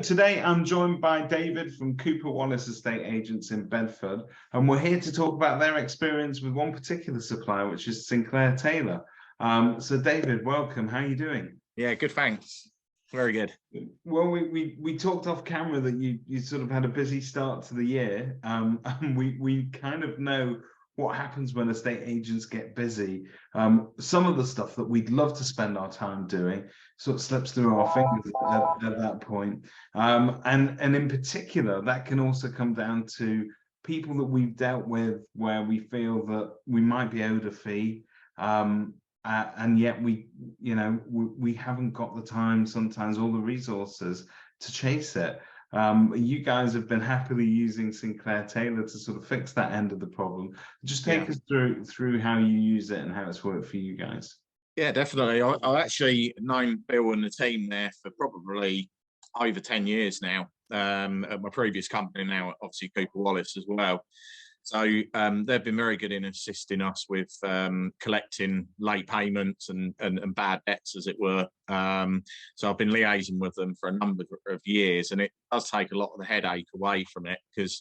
today I'm joined by David from Cooper Wallace Estate Agents in Bedford, and we're here to talk about their experience with one particular supplier, which is Sinclair Taylor. So David, welcome. How are you doing? Yeah, good, thanks. Very good. Well, we talked off camera that you sort of had a busy start to the year, and we kind of know what happens when estate agents get busy. Some of the stuff that we'd love to spend our time doing sort of slips through our fingers at that point. And in particular, that can also come down to people that we've dealt with where we feel that we might be owed a fee. And yet we haven't got the time sometimes or the resources to chase it. You guys have been happily using Sinclair Taylor to sort of fix that end of the problem. Just take us through how you use it and how it's worked for you guys. Yeah, definitely. I've actually known Bill and the team there for probably over 10 years now. At my previous company now, obviously Cooper Wallace as well. So they've been very good in assisting us with collecting late payments and bad debts, as it were. So I've been liaising with them for a number of years, and it does take a lot of the headache away from it, because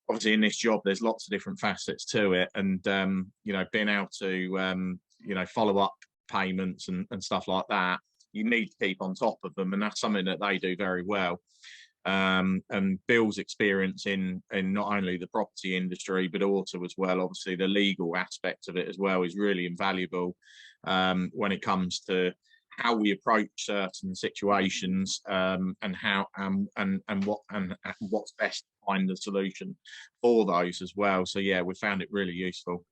obviously in this job there's lots of different facets to it, and being able to follow up payments and stuff like that, you need to keep on top of them, and that's something that they do very well. And Bill's experience in not only the property industry, but also as well, obviously the legal aspect of it as well, is really invaluable when it comes to how we approach certain situations, and how and what's best to find the solution for those as well. So yeah, we found it really useful.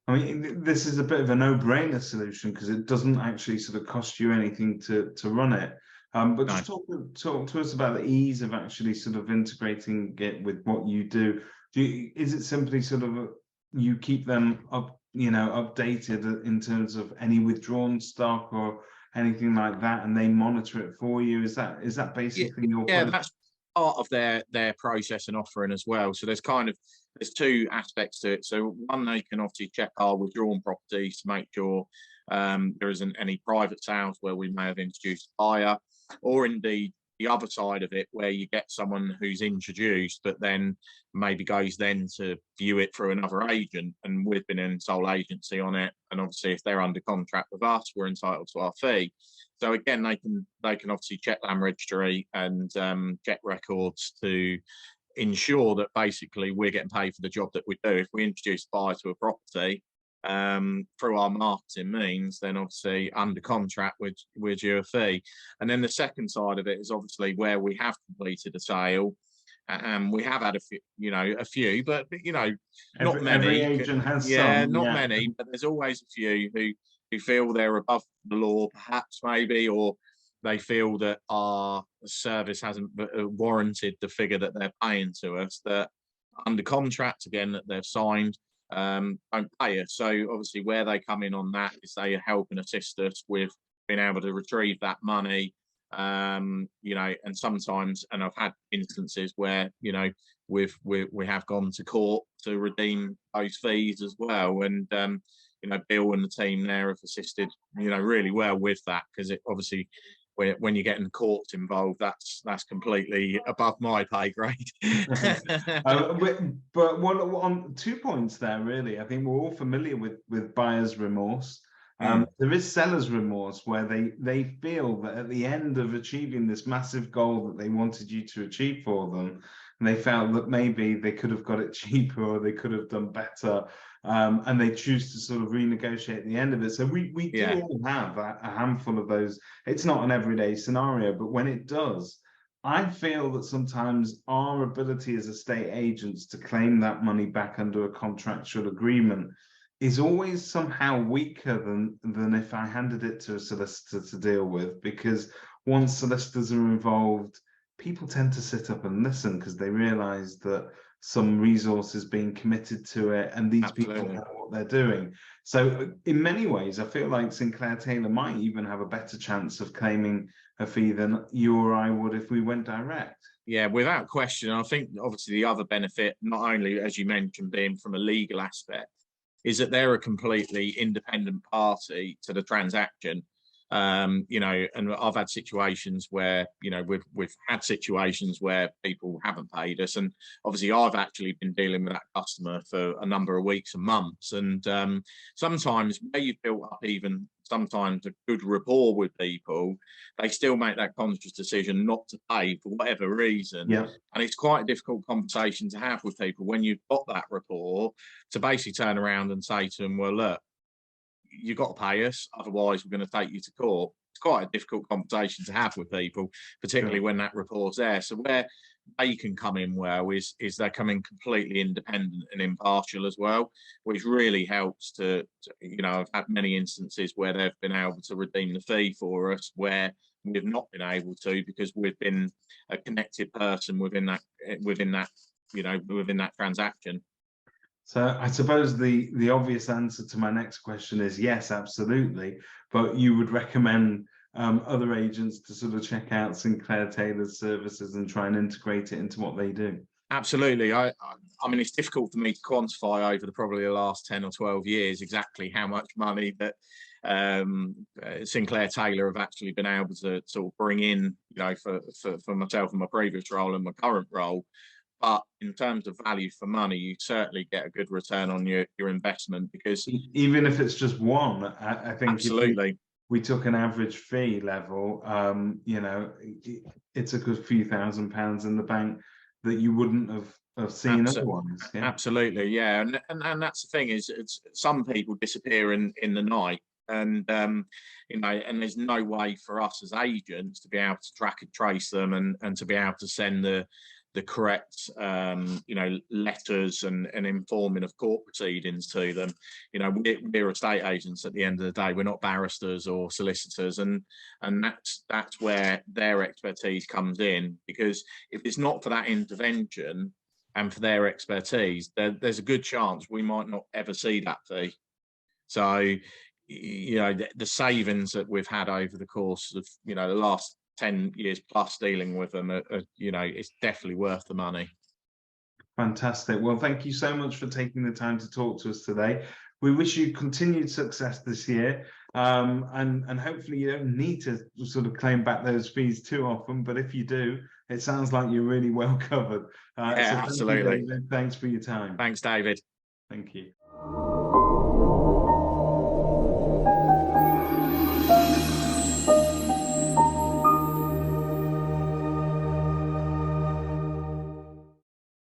I mean, this is a bit of a no-brainer solution because it doesn't actually sort of cost you anything to run it. But just talk to us about the ease of actually sort of integrating it with what you do. Is it simply sort of you keep them updated in terms of any withdrawn stock or anything like that, and they monitor it for you? Is that basically your plan? That's part of their process and offering as well. So there's two aspects to it. So one, they can obviously check our withdrawn properties to make sure there isn't any private sales where we may have introduced a buyer, or indeed the other side of it where you get someone who's introduced but then maybe goes then to view it through another agent, and we've been in sole agency on it, and obviously if they're under contract with us, we're entitled to our fee. So again, they can obviously check land registry and get records to ensure that basically we're getting paid for the job that we do. If we introduce a buyer to a property through our marketing means, then obviously under contract we're due a fee. And then the second side of it is obviously where we have completed a sale, and we have had a few, but not many. Every agent has some, not many, but there's always a few who feel they're above the law, perhaps, maybe, or they feel that our service hasn't warranted the figure that they're paying to us, that under contract, again, that they've signed, don't pay us. So obviously where they come in on that is they help and assist us with being able to retrieve that money, and sometimes, and I've had instances where we have gone to court to redeem those fees as well, and Bill and the team there have assisted really well with that, because it obviously, when you're getting courts involved, that's completely above my pay grade. But on 2 points there, really, I think we're all familiar with buyer's remorse. There is seller's remorse, where they feel that at the end of achieving this massive goal that they wanted you to achieve for them, and they felt that maybe they could have got it cheaper or they could have done better, and they choose to sort of renegotiate at the end of it. So we do all have a handful of those. It's not an everyday scenario, but when it does, I feel that sometimes our ability as estate agents to claim that money back under a contractual agreement is always somehow weaker than if I handed it to a solicitor to deal with, because once solicitors are involved, people tend to sit up and listen because they realize that some resource is being committed to it, and these people know what they're doing. So in many ways, I feel like Sinclair Taylor might even have a better chance of claiming a fee than you or I would if we went direct. Yeah, without question. I think obviously the other benefit, not only, as you mentioned, being from a legal aspect, is that they're a completely independent party to the transaction. You know, and I've had situations where, you know, we've had situations where people haven't paid us, and obviously I've actually been dealing with that customer for a number of weeks and months, and sometimes where you've built up even sometimes a good rapport with people, they still make that conscious decision not to pay for whatever reason. Yeah. And it's quite a difficult conversation to have with people when you've got that rapport, to basically turn around and say to them, well, look, you've got to pay us, otherwise we're going to take you to court. It's quite a difficult conversation to have with people, particularly when that rapport's there. So where they can come in well is they're coming completely independent and impartial as well, which really helps to, you know, I've had many instances where they've been able to redeem the fee for us where we've not been able to, because we've been a connected person within that you know, within that transaction. So I suppose the obvious answer to my next question is yes, absolutely. But you would recommend other agents to sort of check out Sinclair Taylor's services and try and integrate it into what they do. Absolutely. I mean, it's difficult for me to quantify over probably the last 10 or 12 years exactly how much money that Sinclair Taylor have actually been able to sort of bring in, you know, for myself and my previous role and my current role. But in terms of value for money, you certainly get a good return on your investment, because even if it's just one, I think absolutely, if we took an average fee level, you know, it's a good few £1,000s in the bank that you wouldn't have seen otherwise. Yeah. Absolutely, yeah, and that's the thing, is it's some people disappear in the night, and you know, and there's no way for us as agents to be able to track and trace them, and to be able to send the correct you know, letters and informing of court proceedings to them. You know, we're estate agents at the end of the day. We're not barristers or solicitors, and that's where their expertise comes in, because if it's not for that intervention and for their expertise, there's a good chance we might not ever see that fee. So, you know, the savings that we've had over the course of, you know, the last 10 years plus dealing with them, you know, it's definitely worth the money. Fantastic. Well, thank you so much for taking the time to talk to us today. We wish you continued success this year, and hopefully you don't need to sort of claim back those fees too often, but if you do, it sounds like you're really well covered. Yeah, so absolutely. Thanks for your time. Thanks, David. Thank you.